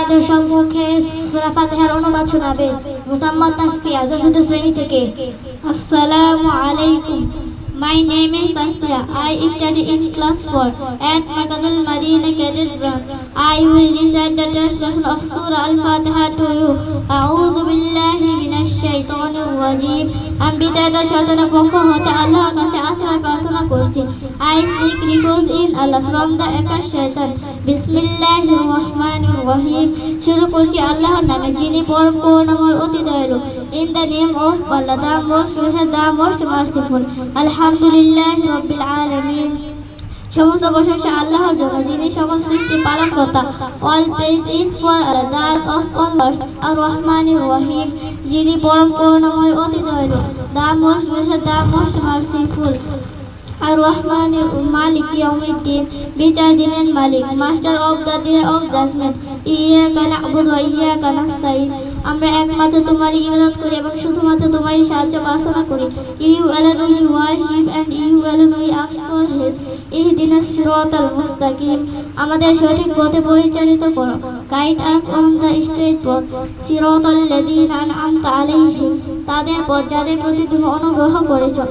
আপনাদের সম্মুখে সূরা ফাতিহার অনুবাদ শোনাবে মুসাম্মদ তাসফিয়া চতুর্থ শ্রেণী থেকে। Assalamu alaikum. My name is Tasfiya. I study in class 4 at Markaz Madina Cadet Branch. I will recite the translation of Surah Al-Fatiha to you. A'udhu billahi minash shaitanir rajim. আমি বিদায়কার শয়তানের পক্ষ হতে আল্লাহর কাছে আশ্রয় প্রার্থনা করছি। I seek refuge in Allah from the accursed shaitan. বিসমিল্লাহির রহমানির রহিম। শুরু করছি আল্লাহর নামে, যিনি পরম করুণাময় অতি দয়ালু। In the name of Allah, the most gracious, the most merciful. আলহামদুলিল্লাহি রাব্বিল আলামিন। সমস্ত প্রশংসা আল্লাহর জন্য, যিনি সকল সৃষ্টি পালন কর্তা। All praise is for Allah, the Lord of all lords, আর-রহমানির রহিম, যিনি পরম করুণাময় অতি দয়ালু। The most gracious, the most merciful. আর-রহমানির মালিক ইয়াউমিদ্দিন, বিচার দিনের মালিক। Master of the day of judgment. ইয়াকা না'বুদু ওয়া ইয়াকা নাস্তাইন। আমরা একমাত্র তোমারই ইবাদত করি এবং শুধুমাত্র তোমারই সাহায্য প্রার্থনা করি। You alone we worship and you alone we ask for help. ইহদিনাস সিরাতাল মুস্তাকিম। আমাদের সঠিক পথে পরিচালিত করো। Guide us on the straight path. সিরাতাল লাযীনা আন'আমতা আলাইহিম। তাদের পথ যাদের প্রতি তুমি অনুগ্রহ করেছো।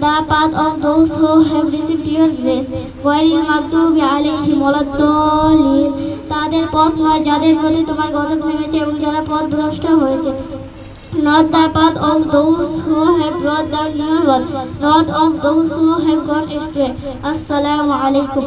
The path of those who have received your grace. গায়রিল মাগদুবি আলাইহিম ওয়ালাদ-দাল্লিন। তাদের পথ নয় যাদের প্রতি তোমার গজব নেমেছে এবং যারা পথভ্রষ্ট হয়েছে। Not the path of those who have brought the near word, not of those who have gone astray. Assalamu alaikum.